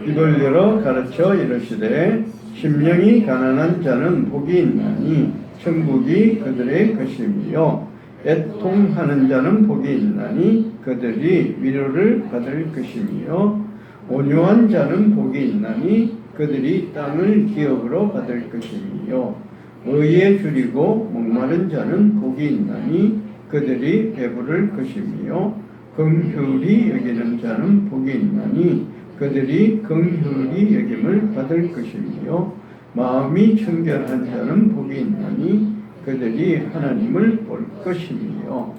입을 열어 가르쳐 이르시되 심령이 가난한 자는 복이 있나니 천국이 그들의 것이며 애통하는 자는 복이 있나니 그들이 위로를 받을 것이며 온유한 자는 복이 있나니 그들이 땅을 기업으로 받을 것이며 의에 줄이고 목마른 자는 복이 있나니 그들이 배부를 것이며 긍휼히 여기는 자는 복이 있나니 그들이 긍휼히 여김을 받을 것이며 마음이 청결한 자는 복이 있나니 그들이 하나님을 볼 것이며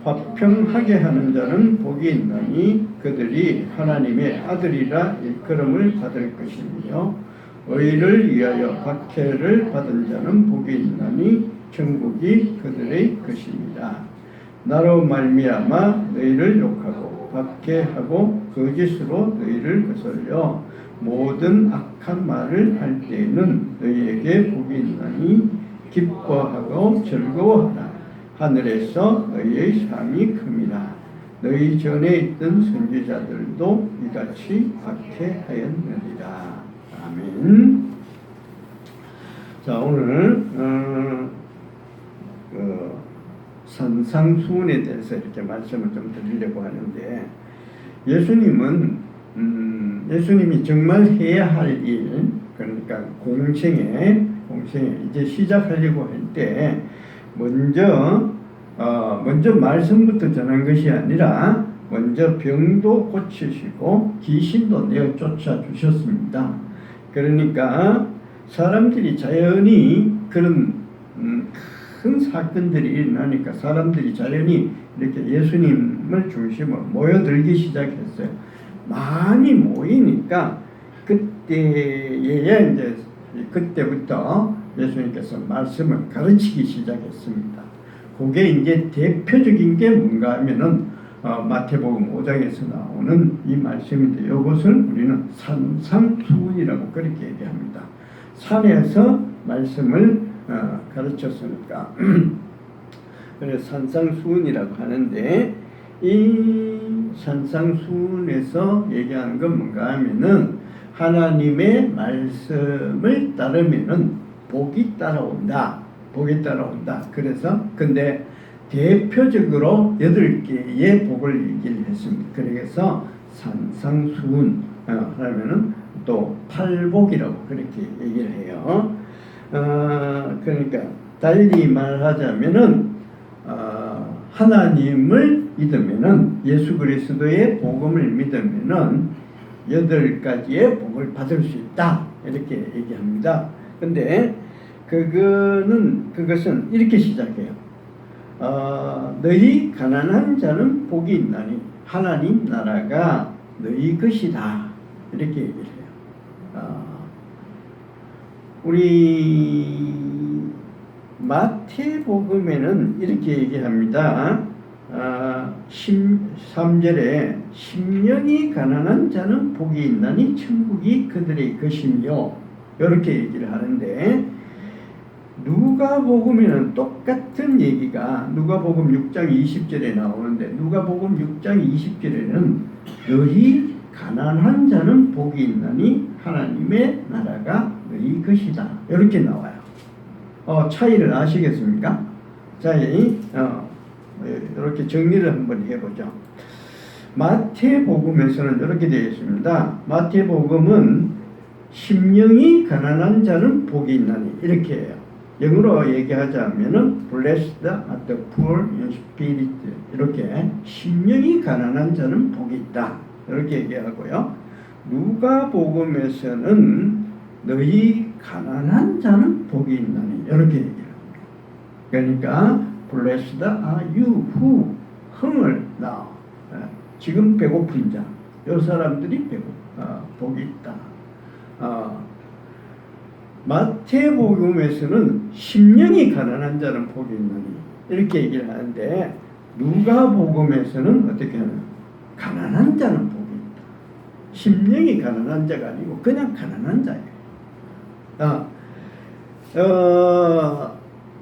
화평하게 하는 자는 복이 있나니 그들이 하나님의 아들이라 일컬음을 받을 것이며 의를 위하여 박해를 받은 자는 복이 있나니 천국이 그들의 것입니다. 나로 말미암아 너희를 욕하고 박해하고 거짓으로 너희를 거슬려 모든 악한 말을 할 때에는 너희에게 복이 있나니 기뻐하고 즐거워하라. 하늘에서 너희의 상이 큽니다. 너희 전에 있던 선지자들도 이같이 박해하였느니라. 아멘. 자, 오늘 산상수훈에 대해서 이렇게 말씀을 좀 드리려고 하는데, 예수님이 정말 해야 할 일, 그러니까 공생에 이제 시작하려고 할 때 먼저 말씀부터 전한 것이 아니라 먼저 병도 고치시고 귀신도 내어 쫓아 주셨습니다. 그러니까 사람들이 자연히 그런 큰 사건들이 일어나니까 사람들이 자연히 이렇게 예수님을 중심으로 모여들기 시작했어요. 많이 모이니까 그때부터 예수님께서 말씀을 가르치기 시작했습니다. 그게 이제 대표적인 게 뭔가 하면은 마태복음 5장에서 나오는 이 말씀인데, 이것을 우리는 산상수훈이라고 그렇게 얘기합니다. 산에서 말씀을 가르쳤으니까 그래서 산상수훈이라고 하는데, 이 산상수훈에서 얘기하는 건 뭔가 하면은 하나님의 말씀을 따르면은 복이 따라온다. 그래서 근데 대표적으로 8개의 복을 얘기를 했습니다. 그래서 산상수훈 하면은 또 팔복이라고 그렇게 얘기를 해요. 그러니까 달리 말하자면은 하나님을 믿으면은, 예수 그리스도의 복음을 믿으면은 8가지의 복을 받을 수 있다, 이렇게 얘기합니다. 근데 그것은 이렇게 시작해요. 너희 가난한 자는 복이 있나니 하나님 나라가 너희 것이다, 이렇게 얘기를 해요. 우리 마태복음에는 이렇게 얘기합니다. 3절에 심령이 가난한 자는 복이 있나니 천국이 그들의 것이며, 이렇게 얘기를 하는데, 누가복음에는 똑같은 얘기가 누가복음 6장 20절에 나오는데, 누가복음 6장 20절에는 너희 가난한 자는 복이 있나니 하나님의 나라가 너희 것이다, 이렇게 나와요. 차이를 아시겠습니까? 자, 이렇게 정리를 한번 해보죠. 마태복음에서는 이렇게 되어 있습니다. 마태복음은 심령이 가난한 자는 복이 있나니, 이렇게 해요. 영어로 얘기하자면은 blessed are the poor in spirit, 이렇게 심령이 가난한 자는 복이 있다, 이렇게 얘기하고요. 누가복음에서는 너희 가난한 자는 복이 있나니, 이렇게 얘기합니다. 그러니까 blessed are you who 흥을 낳아, 지금 배고픈 자, 이 사람들이 복이 있다. 마태복음에서는 심령이 가난한 자는 복이 있나니, 이렇게 얘기를 하는데, 누가복음에서는 어떻게 하냐, 가난한 자는 복이 있다. 심령이 가난한 자가 아니고 그냥 가난한 자예요.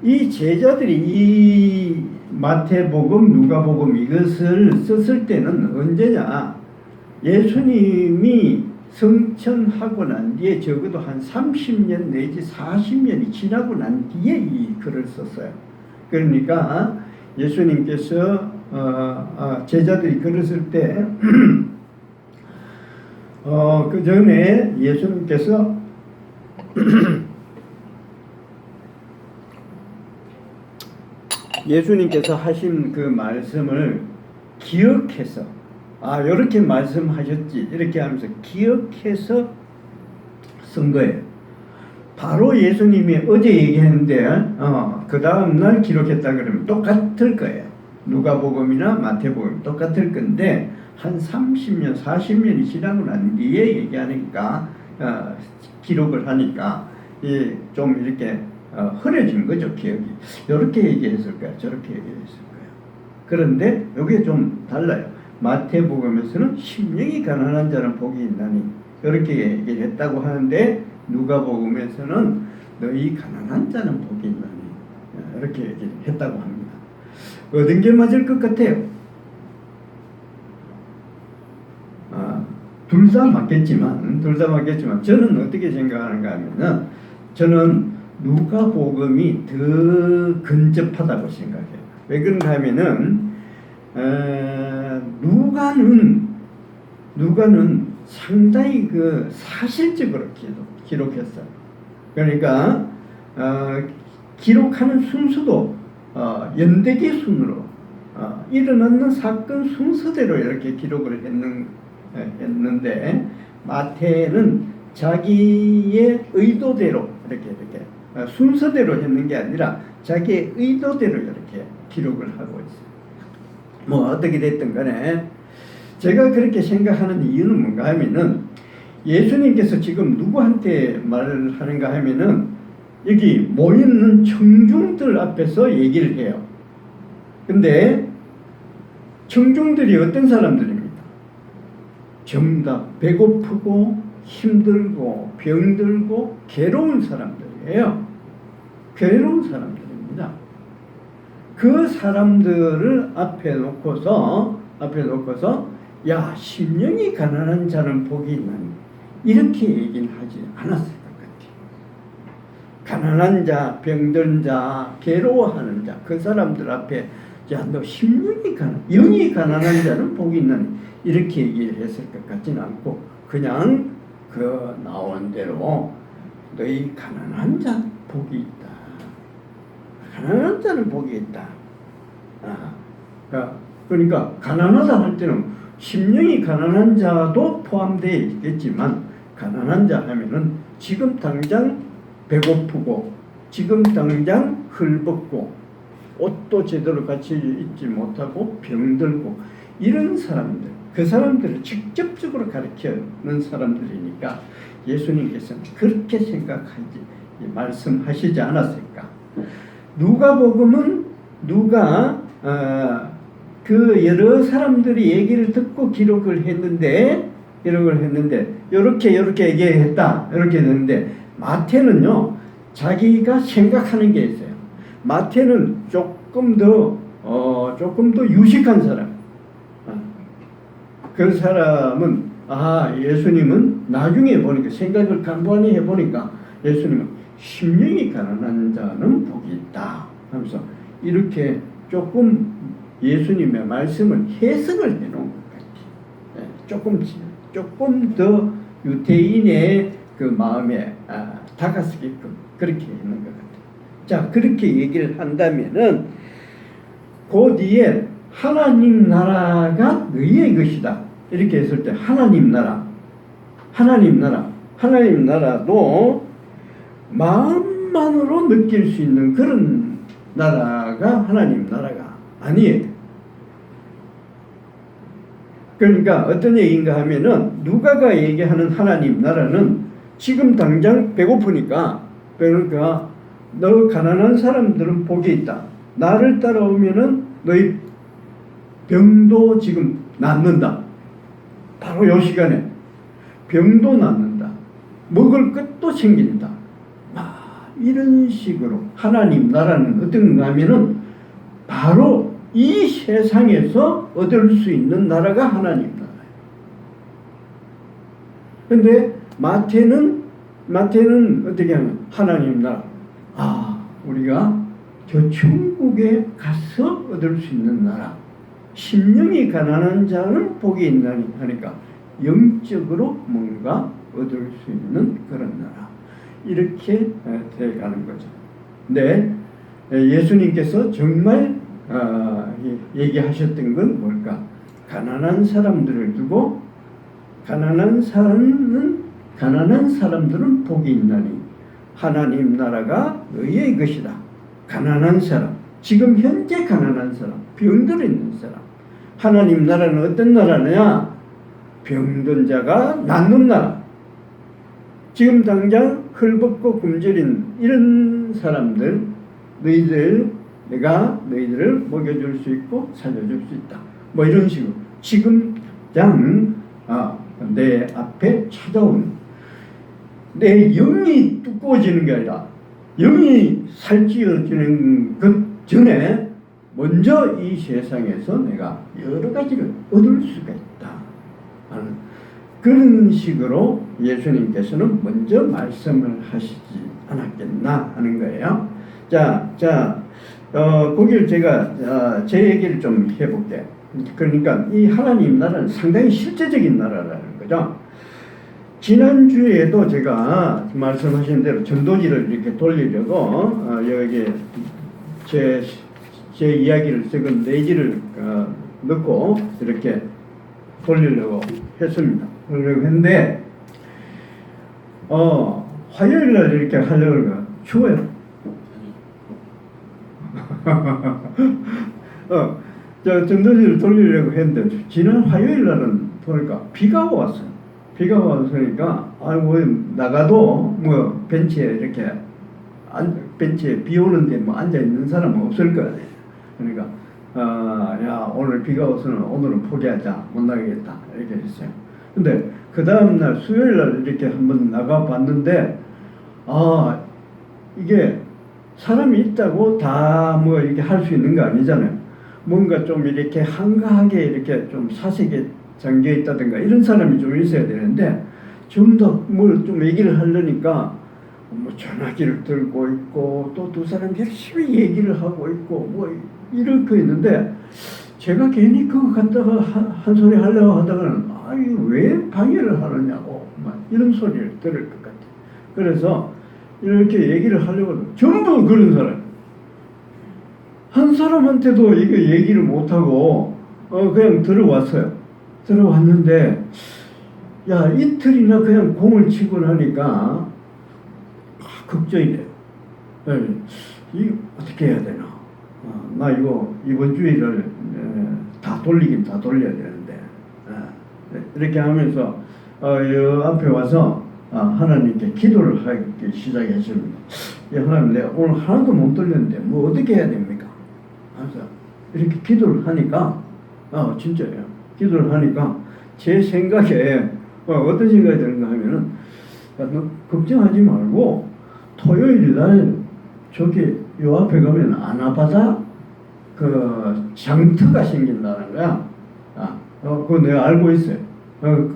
이 제자들이 이 마태복음, 누가복음 이것을 썼을 때는 언제냐, 예수님이 성천하고 난 뒤에 적어도 한 30년 내지 40년이 지나고 난 뒤에 이 글을 썼어요. 그러니까 예수님께서 제자들이 글을 쓸 때 그 전에 예수님께서 하신 그 말씀을 기억해서 이렇게 말씀하셨지 이렇게 하면서 기억해서 쓴 거예요. 바로 예수님이 어제 얘기했는데 그 다음날 기록했다 그러면 똑같을 거예요. 누가복음이나 마태복음 똑같을 건데 한 30년 40년이 지나고 난 뒤에 얘기하니까 기록을 하니까 좀 이렇게 흐려진 거죠. 기억이. 이렇게 얘기했을 거야 저렇게 얘기했을 거예요. 그런데 이게 좀 달라요. 마태복음에서는 심령이 가난한 자는 복이 있나니 이렇게 얘기를 했다고 하는데 누가복음에서는 너희 가난한 자는 복이 있나니 이렇게 얘기를 했다고 합니다. 어떤 게 맞을 것 같아요? 둘 다 맞겠지만 저는 어떻게 생각하는가 하면은 저는 누가복음이 더 근접하다고 생각해요. 왜 그런가 하면은 누가는 상당히 그 사실적으로 기록했어요. 그러니까 기록하는 순서도 연대기 순으로 일어나는 사건 순서대로 이렇게 기록을 했는데 마태는 자기의 의도대로 이렇게 순서대로 했는 게 아니라 자기의 의도대로 이렇게 기록을 하고 있어요. 뭐 어떻게 됐든 간에 제가 그렇게 생각하는 이유는 뭔가 하면은 예수님께서 지금 누구한테 말을 하는가 하면은 여기 모여있는 청중들 앞에서 얘기를 해요. 근데 청중들이 어떤 사람들입니까? 전부 다 배고프고 힘들고 병들고 괴로운 사람들이에요. 괴로운 사람들입니다. 그 사람들을 앞에 놓고서 야 심령이 가난한 자는 복이 있나니 이렇게 얘기는 하지 않았을 것 같아요. 가난한 자, 병든 자, 괴로워하는 자 그 사람들 앞에 야 너 심령이 영이 가난한 자는 복이 있나니 이렇게 얘기를 했을 것 같지는 않고 그냥 그 나온 대로 너희 가난한 자 복이 있다. 가난한 자는 복이 있다. 그러니까 가난하다 할 때는 심령이 가난한 자도 포함되어 있겠지만 가난한 자 하면은 지금 당장 배고프고 지금 당장 헐벗고 옷도 제대로 같이 입지 못하고 병들고 이런 사람들 그 사람들을 직접적으로 가르치는 사람들이니까 예수님께서는 그렇게 생각하지 말씀하시지 않았을까. 누가복음은 누가 그 여러 사람들이 얘기를 듣고 기록을 했는데 이렇게 얘기했다 이렇게 했는데 마태는요 자기가 생각하는 게 있어요. 마태는 조금 더 유식한 사람. 그 사람은 예수님은 나중에 보니까 생각을 간단히 해보니까 예수님은 심령이 가난한 자는 복이 있다 하면서 이렇게 조금 예수님의 말씀을 해석을 해놓은 것 같아요. 조금 더 유대인의 그 마음에 다가서게끔 그렇게 있는 것 같아요. 자, 그렇게 얘기를 한다면은 그 뒤에 하나님 나라가 너희의 것이다 이렇게 했을 때 하나님 나라도 마음만으로 느낄 수 있는 그런 나라가 하나님 나라가 아니에요. 그러니까 어떤 얘기인가 하면은 누가가 얘기하는 하나님 나라는 지금 당장 배고프니까 그러니까 너 가난한 사람들은 복이 있다. 나를 따라오면은 너희 병도 지금 낫는다. 바로 요 시간에 병도 낫는다. 먹을 것도 생긴다. 이런 식으로 하나님 나라는 어떤가 하면은 바로 이 세상에서 얻을 수 있는 나라가 하나님 나라예요. 근데 마태는 어떻게 하면 하나님 나라. 우리가 저 천국에 가서 얻을 수 있는 나라. 심령이 가난한 자는 복이 있나니 하니까 영적으로 뭔가 얻을 수 있는 그런 나라. 이렇게 돼가는 거죠. 근데 예수님께서 정말 얘기하셨던 건 뭘까? 가난한 사람들을 두고 가난한 사람들은 복이 있나니 하나님 나라가 너희의 것이다. 가난한 사람, 지금 현재 가난한 사람, 병들어 있는 사람. 하나님 나라는 어떤 나라냐? 병든 자가 낫는 나라. 지금 당장 헐벗고 굶주린 이런 사람들, 내가 너희들을 먹여줄 수 있고 살려줄 수 있다. 뭐 이런 식으로 지금 당장 내 앞에 찾아온 내 영이 두꺼워지는 게 아니라 영이 살찌워지는 것 전에 먼저 이 세상에서 내가 여러 가지를 얻을 수가 있다 하는 그런 식으로 예수님께서는 먼저 말씀을 하시지 않았겠나 하는 거예요. 거기를 제가 제 얘기를 좀 해볼게요. 그러니까 이 하나님 나라는 상당히 실제적인 나라라는 거죠. 지난주에도 제가 말씀하신 대로 전도지를 이렇게 돌리려고 여기 제 이야기를 적은 내지를 넣고 이렇게 돌리려고 했습니다. 그러려고 했는데 화요일날 이렇게 하려고 하니까 추워요. 저 전도지를 돌리려고 했는데 지난 화요일날은 보니까 비가 왔어요. 비가 왔으니까 나가도 뭐 벤치에 이렇게 벤치에 비 오는데 뭐 앉아 있는 사람은 없을 거 아니에요. 그러니까 야 오늘 비가 와서는 오늘은 포기하자, 못 나가겠다 이렇게 했어요. 근데 그 다음날 수요일날 이렇게 한번 나가 봤는데 이게 사람이 있다고 다 뭐 이렇게 할 수 있는 거 아니잖아요. 뭔가 좀 이렇게 한가하게 이렇게 좀 사색에 잠겨 있다든가 이런 사람이 좀 있어야 되는데 좀 더 뭘 좀 얘기를 하려니까 뭐 전화기를 들고 있고 또 두 사람 열심히 얘기를 하고 있고 뭐 이렇게 있는데 제가 괜히 그거 갖다가 한 소리 하려고 하다가는 왜 방해를 하느냐고 막 이런 소리를 들을 것 같아요. 그래서 이렇게 얘기를 하려고 전부 그런 사람 한 사람한테도 이거 얘기를 못하고 그냥 들어왔어요. 들어왔는데 야 이틀이나 그냥 공을 치고 나니까 걱정이 돼요. 이거 어떻게 해야 되나? 나 이거 이번 주일을 다 돌리긴 다 돌려야 되는데 이렇게 하면서 이 앞에 와서 하나님께 기도를 하기 시작했습니다. 하나님 내가 오늘 하나도 못 돌렸는데 뭐 어떻게 해야 됩니까? 그래서 이렇게 기도를 하니까 진짜예요. 기도를 하니까 제 생각에 어떤 생각이 드는가 하면은 너 걱정하지 말고 토요일 날 저기 요 앞에 가면 아나바다 그 장터가 생긴다는 거야. 그거 내가 알고 있어요.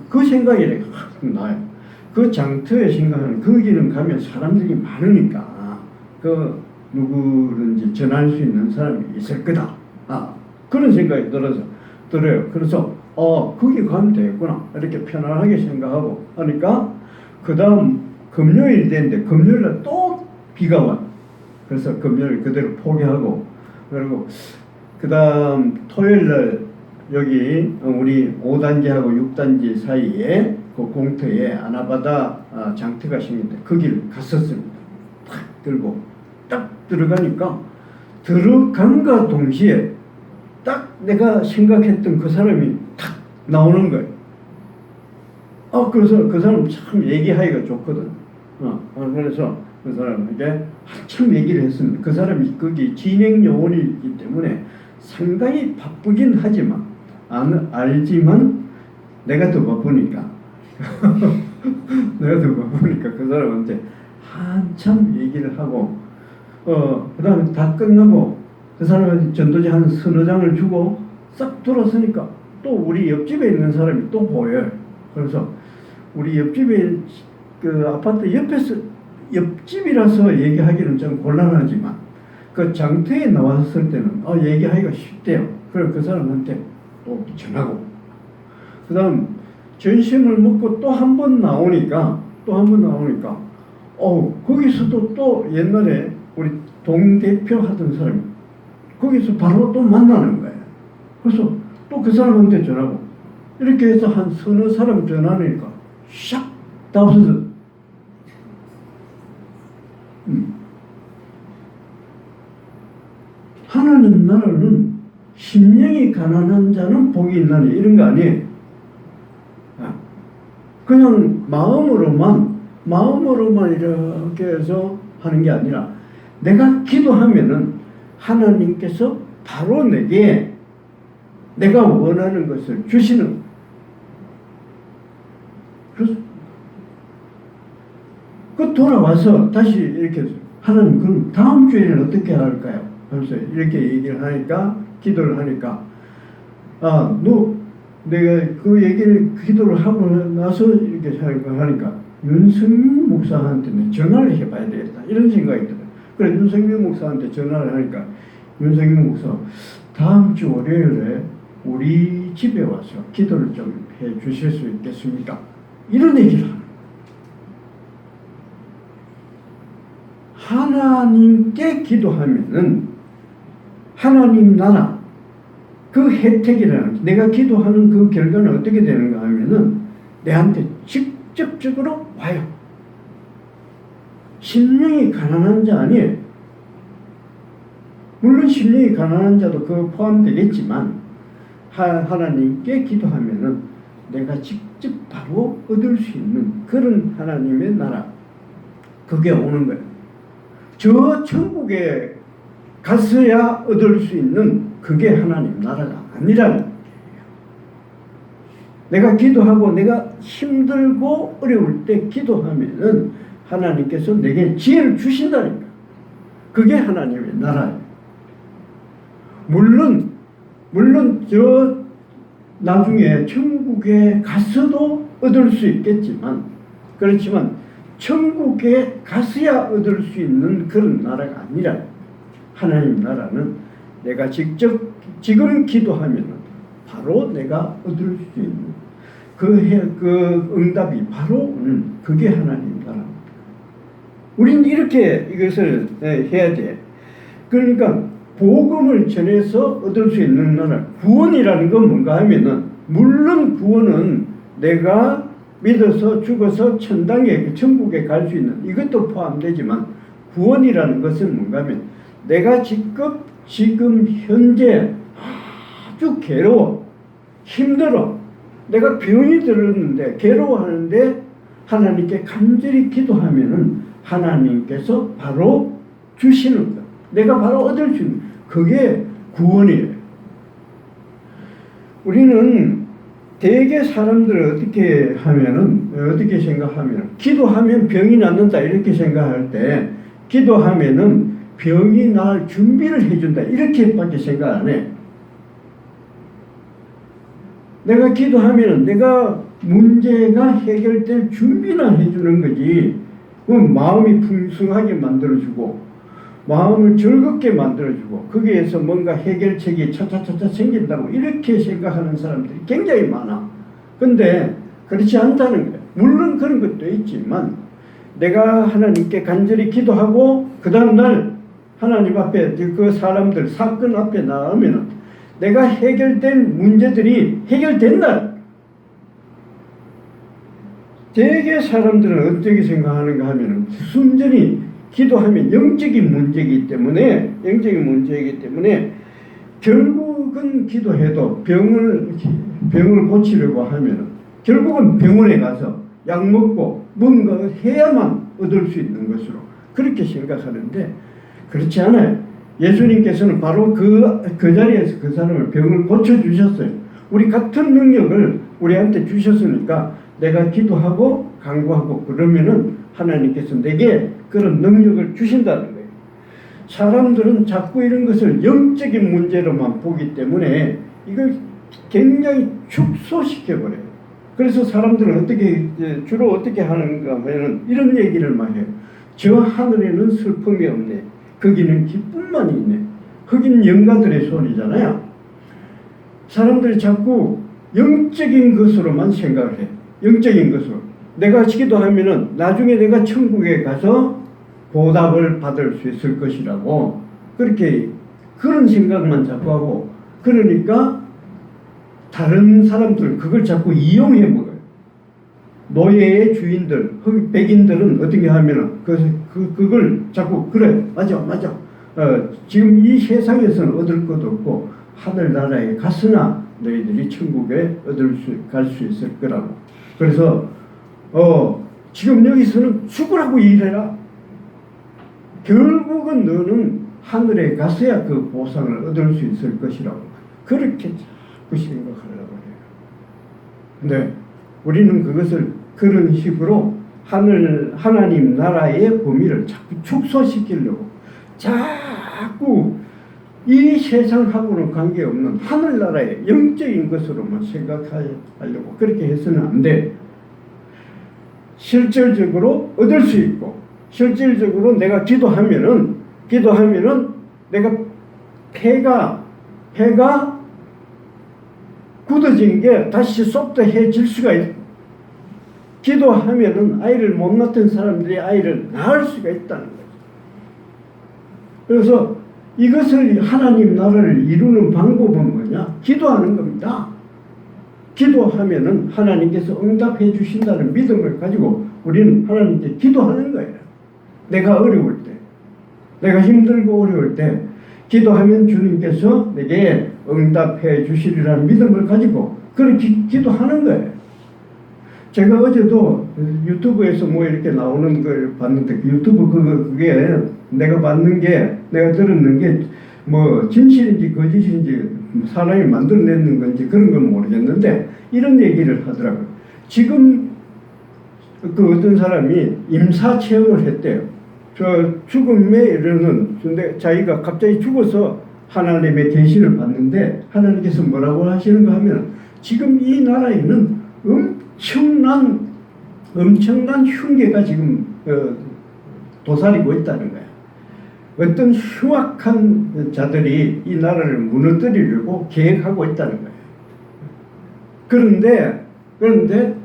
그 생각이 나요. 그 장터에 생각하는 거기는 가면 사람들이 많으니까 그 누구든지 전할 수 있는 사람이 있을 거다. 그런 생각이 들어요. 그래서 거기 가면 되겠구나 이렇게 편안하게 생각하고 하니까 그 다음 금요일이 됐는데 금요일날 또 비가 와. 그래서 금요일 그대로 포기하고 그리고 그 다음 토요일날 여기 우리 5단지하고 6단지 사이에 그 공터에 아나바다 장터가 생긴데 거기를 갔었습니다. 탁 들고 딱 들어가니까 들어간과 동시에 딱 내가 생각했던 그 사람이 탁 나오는 거예요. 그래서 그 사람 참 얘기하기가 좋거든. 그래서 그 사람에게 한참 얘기를 했습니다. 그 사람이 거기 진행 요원이기 때문에 상당히 바쁘긴 하지만 알지만 내가 더 바쁘니까 그 사람한테 한참 얘기를 하고 그 다음에 다 끝나고 그 사람한테 전도지 한 서너 장을 주고 싹 돌아서니까 또 우리 옆집에 있는 사람이 또 보여요. 그래서 우리 옆집에 그 아파트 옆에서 옆집이라서 얘기하기는 좀 곤란하지만 그 장터에 나왔을 때는 얘기하기가 쉽대요. 그래서 그 사람한테 또 전하고 그다음 점심을 먹고 또 한 번 나오니까 거기서도 또 옛날에 우리 동대표 하던 사람이 거기서 바로 또 만나는 거예요. 그래서 또 그 사람한테 전하고 이렇게 해서 한 서너 사람 전화하니까 샥 다 없어져. 하나님 나라는 심령이 가난한 자는 복이 있나니 이런 거 아니에요. 그냥 마음으로만 이렇게 해서 하는 게 아니라 내가 기도하면은 하나님께서 바로 내게 내가 원하는 것을 주시는. 그래서 돌아와서 다시 이렇게 해서 하나님 그럼 다음 주에는 어떻게 할까요? 하면서 이렇게 얘기를 하니까 기도를 하니까 내가 그 얘기를 기도를 하고 나서 이렇게 하니까 윤석민 목사한테는 전화를 해봐야 되겠다 이런 생각이 들어요. 그래 윤석민 목사한테 전화를 하니까 윤석민 목사 다음 주 월요일에 우리 집에 와서 기도를 좀 해 주실 수 있겠습니까? 이런 얘기를 하는 거예요. 하나님께 기도하면은 하나님 나라 그 혜택이라는 내가 기도하는 그 결과는 어떻게 되는가 하면은 내한테 직접적으로 와요. 심령이 가난한 자 아니에요. 물론 심령이 가난한 자도 그 포함되겠지만 하나님께 기도하면은 내가 직접 바로 얻을 수 있는 그런 하나님의 나라 그게 오는 거예요. 저 천국에 갔어야 얻을 수 있는 그게 하나님 나라가 아니라는 거예요. 내가 기도하고 내가 힘들고 어려울 때 기도하면은 하나님께서 내게 지혜를 주신다니까. 그게 하나님의 나라예요. 물론 저 나중에 천국에 갔어도 얻을 수 있겠지만 그렇지만 천국에 갔어야 얻을 수 있는 그런 나라가 아니라 하나님 나라는 내가 직접 지금 기도하면 바로 내가 얻을 수 있는 그 응답이 바로 오는 그게 하나님 나라입니다. 우리는 이렇게 이것을 해야 돼. 그러니까 복음을 전해서 얻을 수 있는 나라. 구원이라는 건 뭔가 하면은 물론 구원은 내가 믿어서 죽어서 천당에 천국에 갈 수 있는 이것도 포함되지만 구원이라는 것은 뭔가 하면 내가 지금 현재 아주 괴로워 힘들어 내가 병이 들었는데 괴로워하는데 하나님께 간절히 기도하면은 하나님께서 바로 주시는 것 내가 바로 얻을 수 있는 그게 구원이에요. 우리는 대개 사람들을 어떻게 생각하면 기도하면 병이 낫는다 이렇게 생각할 때 기도하면은 병이 날 준비를 해준다 이렇게밖에 생각 안 해. 내가 기도하면은 내가 문제가 해결될 준비나 해주는 거지. 마음이 풍성하게 만들어주고 마음을 즐겁게 만들어주고 거기에서 뭔가 해결책이 차차차차 생긴다고 이렇게 생각하는 사람들이 굉장히 많아. 근데 그렇지 않다는 거예요. 물론 그런 것도 있지만 내가 하나님께 간절히 기도하고 그 다음날 하나님 앞에 그 사람들 사건 앞에 나오면 내가 해결된 문제들이 해결된다. 대개 사람들은 어떻게 생각하는가 하면 순전히 기도하면 영적인 문제이기 때문에 결국은 기도해도 병을 고치려고 하면 결국은 병원에 가서 약 먹고 뭔가 해야만 얻을 수 있는 것으로 그렇게 생각하는데 그렇지 않아요. 예수님께서는 바로 그 자리에서 그 사람을 병을 고쳐주셨어요. 우리 같은 능력을 우리한테 주셨으니까 내가 기도하고 간구하고 그러면은 하나님께서 내게 그런 능력을 주신다는 거예요. 사람들은 자꾸 이런 것을 영적인 문제로만 보기 때문에 이걸 굉장히 축소시켜버려요. 그래서 사람들은 어떻게 주로 어떻게 하는가 하면 이런 얘기를 많이 해요. 저 하늘에는 슬픔이 없네. 거기는 기쁨만이 있네. 흑인 영가들의 소리잖아요. 사람들이 자꾸 영적인 것으로만 생각을 해. 영적인 것으로. 내가 기도하면은 나중에 내가 천국에 가서 보답을 받을 수 있을 것이라고 그렇게 그런 생각만 자꾸 하고 그러니까 다른 사람들은 그걸 자꾸 이용해 먹어요. 노예의 주인들, 백인들은 어떻게 하면은 그걸 자꾸 그래 맞아 지금 이 세상에서는 얻을 것도 없고 하늘나라에 갔으나 너희들이 천국에 갈 수 있을 거라고. 그래서 지금 여기서는 죽으라고 일해라. 결국은 너는 하늘에 가서야 그 보상을 얻을 수 있을 것이라고. 그렇게 자꾸 생각하려고 해요. 근데 우리는 그것을 그런 식으로 하나님 나라의 범위를 자꾸 축소시키려고 자꾸 이 세상하고는 관계없는 하늘나라의 영적인 것으로만 생각하려고 그렇게 해서는 안 돼. 실질적으로 얻을 수 있고 실질적으로 내가 기도하면은 내가 폐가 굳어진 게 다시 쏟아해질 수가 있고 기도하면은 아이를 못 낳던 사람들이 아이를 낳을 수가 있다는 거죠. 그래서 이것을 하나님 나라를 이루는 방법은 뭐냐? 기도하는 겁니다. 기도하면은 하나님께서 응답해 주신다는 믿음을 가지고 우리는 하나님께 기도하는 거예요. 내가 어려울 때, 내가 힘들고 어려울 때 기도하면 주님께서 내게 응답해 주시리라는 믿음을 가지고 그렇게 기도하는 거예요. 제가 어제도 유튜브에서 뭐 이렇게 나오는 걸 봤는데 그 유튜브 그게 내가 봤는 게 내가 들었는 게 뭐 진실인지 거짓인지 사람이 만들어내는 건지 그런 건 모르겠는데 이런 얘기를 하더라고요. 지금 그 어떤 사람이 임사 체험을 했대요. 저 죽음에 이르는 근데 자기가 갑자기 죽어서 하나님의 계시를 받는데 하나님께서 뭐라고 하시는가 하면 지금 이 나라에는 엄청난 흉계가 지금 도사리고 있다는 거야. 어떤 흉악한 자들이 이 나라를 무너뜨리려고 계획하고 있다는 거예요. 그런데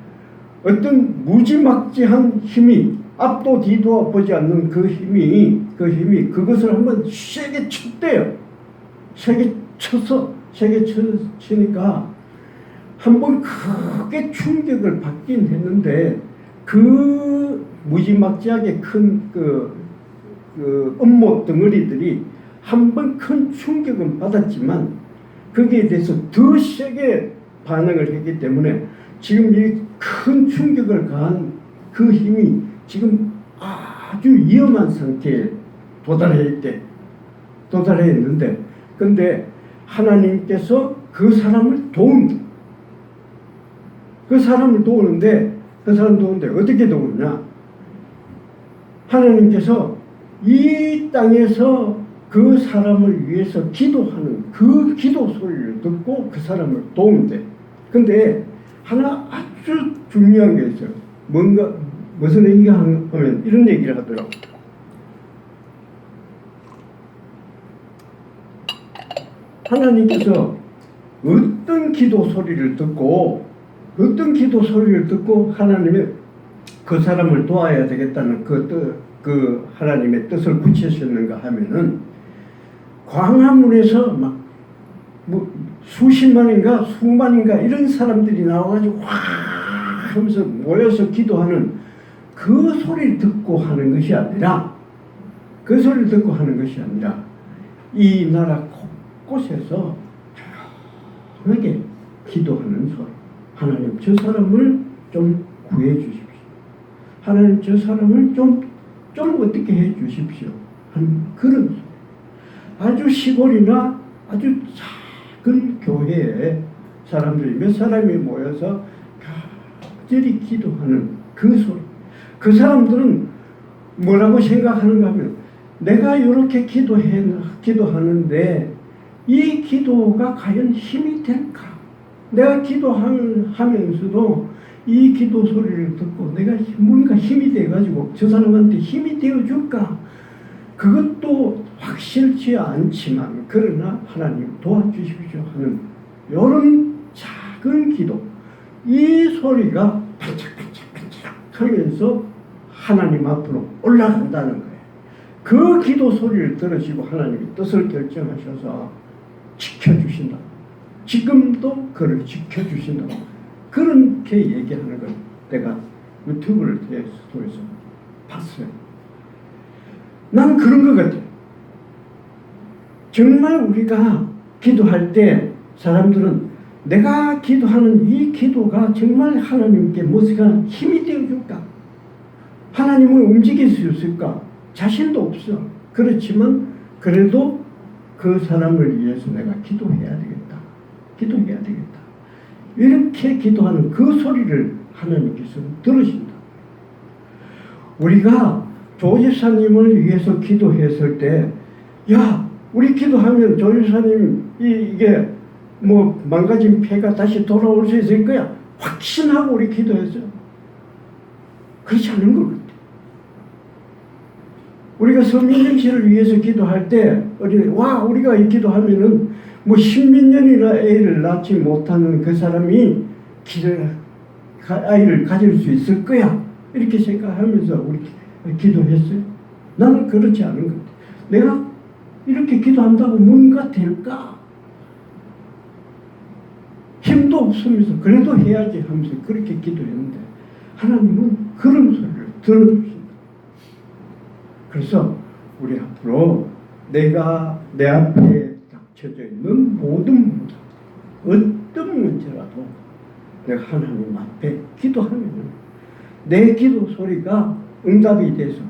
어떤 무지막지한 힘이 앞도 뒤도 보지 않는 그 힘이 그것을 한번 세게 쳤대요. 세게 치니까 한번 크게 충격을 받긴 했는데 그 무지막지하게 큰 그 음모 덩어리들이 한번 큰 충격은 받았지만 거기에 대해서 더 세게 반응을 했기 때문에 지금 이 큰 충격을 가한 그 힘이 지금 아주 위험한 상태에 도달해 있는데 근데 하나님께서 그 사람을 도운다. 그 사람을 도우는데 어떻게 도우냐? 하나님께서 이 땅에서 그 사람을 위해서 기도하는 그 기도 소리를 듣고 그 사람을 도운대. 근데 하나 아주 중요한 게 있어요. 무슨 얘기가 하면 이런 얘기를 하더라고요. 하나님께서 어떤 기도 소리를 듣고 하나님의 그 사람을 도와야 되겠다는 그 하나님의 뜻을 붙이셨는가 하면은 광화문에서 막 수십만인가 수만인가 이런 사람들이 나와가지고 와 하면서 모여서 기도하는 그 소리를 듣고 하는 것이 아니라 이 나라 곳곳에서 조용하게 기도하는 소리. 하나님 저 사람을 좀 구해 주십시오. 하나님 저 사람을 좀 어떻게 해 주십시오. 하는 그런 소리. 아주 시골이나 아주 작은 교회에 사람들이 몇 사람이 모여서 간절히 기도하는 그 소리. 그 사람들은 뭐라고 생각하는가 하면 내가 이렇게 기도하는데 이 기도가 과연 힘이 될까? 내가 기도하면서도 이 기도 소리를 듣고 내가 뭔가 힘이 돼가지고 저 사람한테 힘이 되어줄까? 그것도 확실치 않지만 그러나 하나님 도와주십시오 하는 이런 작은 기도, 이 소리가 반짝반짝반짝 하면서 하나님 앞으로 올라간다는 거예요. 그 기도 소리를 들으시고 하나님이 뜻을 결정하셔서 지켜주신다. 지금도 그를 지켜주신다. 그렇게 얘기하는 걸 내가 유튜브를 통해서 봤어요. 난 그런 것 같아요. 정말 우리가 기도할 때 사람들은 내가 기도하는 이 기도가 정말 하나님께 무엇인가 힘이 되어줄까? 하나님을 움직일 수 있을까? 자신도 없어. 그렇지만 그래도 그 사람을 위해서 내가 기도해야 되겠다. 기도해야 되겠다. 이렇게 기도하는 그 소리를 하나님께서 들으신다. 우리가 조집사님을 위해서 기도했을 때, 야, 우리 기도하면 조집사님 이게 뭐 망가진 폐가 다시 돌아올 수 있을 거야. 확신하고 우리 기도했어요. 그렇지 않은 것 같아요. 우리가 서민정 씨를 위해서 기도할 때, 우리가 이 기도하면은 뭐 십몇 년이나 애를 낳지 못하는 그 사람이 아이를 가질 수 있을 거야. 이렇게 생각하면서 우리 기도했어요. 나는 그렇지 않은 것 같아요. 내가 이렇게 기도한다고 뭔가 될까? 힘도 없으면서 그래도 해야지 하면서 그렇게 기도했는데 하나님은 그런 소리를 들어주신다. 그래서 우리 앞으로 내가 내 앞에 닥쳐져 있는 모든 문제, 어떤 문제라도 내가 하나님 앞에 기도하면 내 기도 소리가 응답이 돼서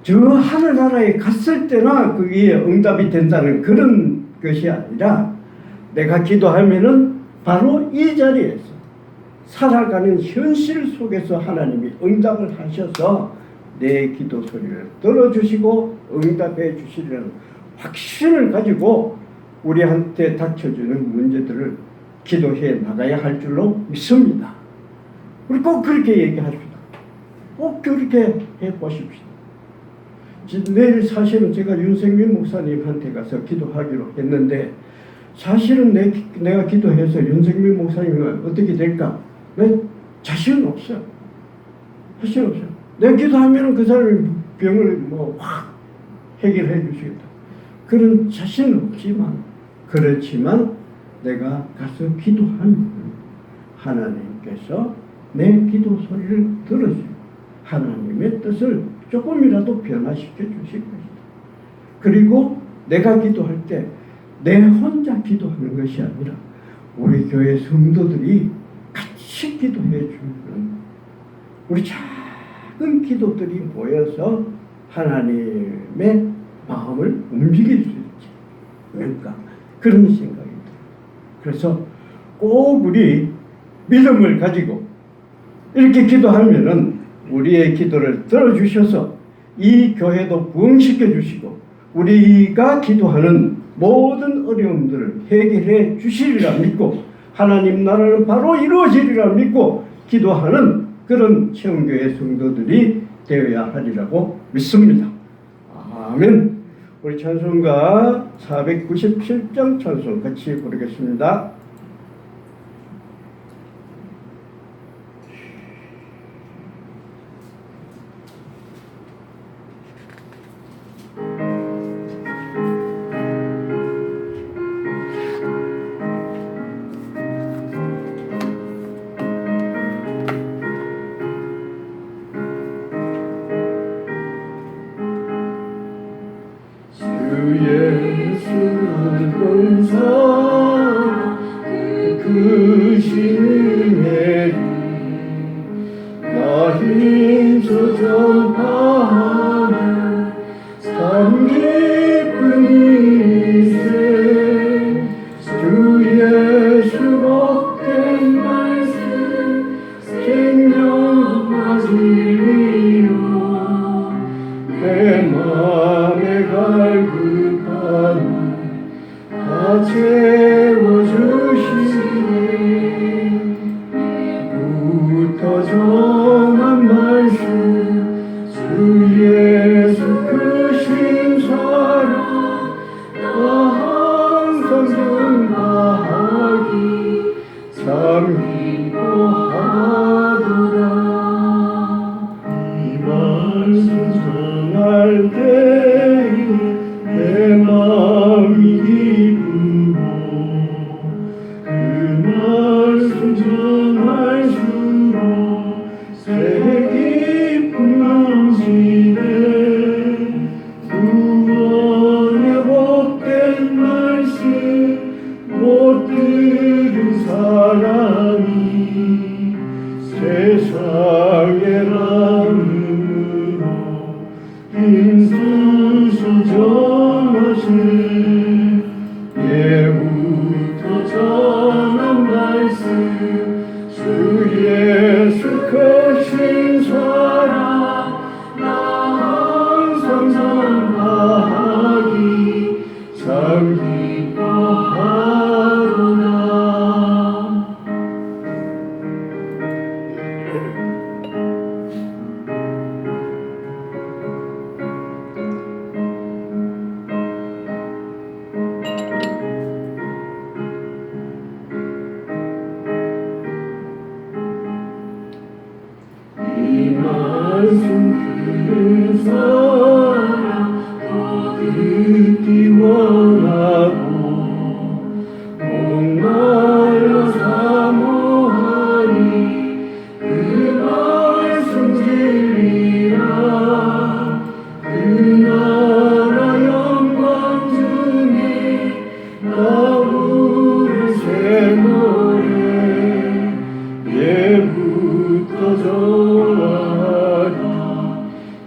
저 하늘나라에 갔을 때나 그게 응답이 된다는 그런 것이 아니라 내가 기도하면은 바로 이 자리에서 살아가는 현실 속에서 하나님이 응답을 하셔서 내 기도 소리를 들어주시고 응답해 주시려는 확신을 가지고 우리한테 닥쳐주는 문제들을 기도해 나가야 할 줄로 믿습니다. 우리 꼭 그렇게 얘기합시다. 꼭 그렇게 해보십시다. 내일 사실은 제가 윤생민 목사님한테 가서 기도하기로 했는데 사실은 내가 기도해서 윤생민 목사님은 어떻게 될까? 자신은 없어요. 자신 없어요. 내가 기도하면 그 사람의 병을 확 해결해 주시겠다. 그런 자신은 없지만 그렇지만 내가 가서 기도하면 하나님께서 내 기도 소리를 들으시고 하나님의 뜻을 조금이라도 변화시켜 주실 것이다. 그리고 내가 기도할 때 내 혼자 기도하는 것이 아니라 우리 교회 성도들이 같이 기도해 주는 우리 작은 기도들이 모여서 하나님의 마음을 움직일 수 있지. 그러니까 그런 생각이 들어요. 그래서 꼭 우리 믿음을 가지고 이렇게 기도하면은 우리의 기도를 들어주셔서 이 교회도 부흥시켜 주시고 우리가 기도하는 모든 어려움들을 해결해 주시리라 믿고 하나님 나라는 바로 이루어지리라 믿고 기도하는 그런 체험교회 성도들이 되어야 하리라고 믿습니다. 아멘. 우리 찬송가 497장 찬송 같이 부르겠습니다. 채워주시네 참 기뻐하노라. 이 말씀 전할 때에 내 마음이 기쁘고 그 말씀 전할수록 새 기쁨 넘치네. 구원의 복된 말씀 못 들은 사람이 세상의 마음으로 힘쓰소 전하세. 예부터 전한 말씀 주 예수 크신 사랑 나 항상 전하기 참 기뻐하노라. 이 말씀 듣는 사람 더 듣기 원하고 목말라 사모하니 그 말씀 진리라. 그 나라 영광 중에 나 부를 새 노래 예부터 전하니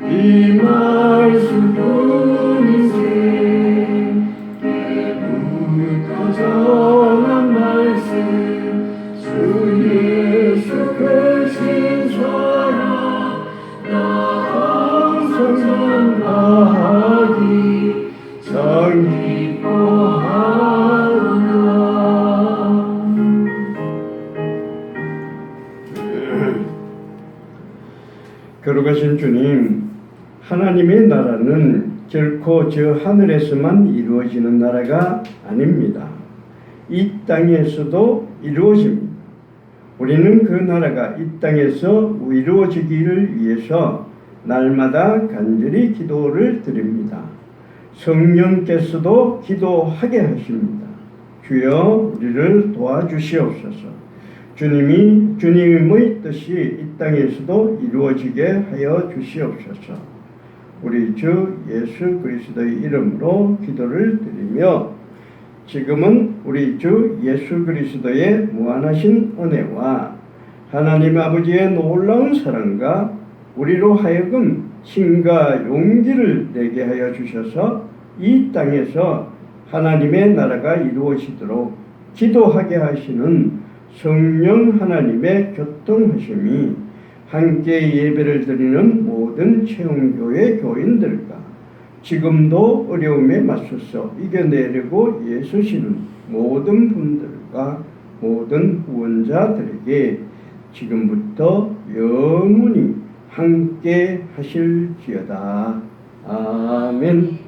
이 말씀 뿐이세. 예부터 전한 말씀 주 예수 크신 사랑 나 항상 전하기 참 기뻐하노라. 거룩하신 주님, 하나님의 나라는 결코 저 하늘에서만 이루어지는 나라가 아닙니다. 이 땅에서도 이루어집니다. 우리는 그 나라가 이 땅에서 이루어지기를 위해서 날마다 간절히 기도를 드립니다. 성령께서도 기도하게 하십니다. 주여 우리를 도와주시옵소서. 주님의 뜻이 이 땅에서도 이루어지게 하여 주시옵소서. 우리 주 예수 그리스도의 이름으로 기도를 드리며 지금은 우리 주 예수 그리스도의 무한하신 은혜와 하나님 아버지의 놀라운 사랑과 우리로 하여금 힘과 용기를 내게 하여 주셔서 이 땅에서 하나님의 나라가 이루어지도록 기도하게 하시는 성령 하나님의 교통하심이 함께 예배를 드리는 모든 채용교회 교인들과 지금도 어려움에 맞서서 이겨내려고 애쓰시는 모든 분들과 모든 후원자들에게 지금부터 영원히 함께 하실지어다. 아멘.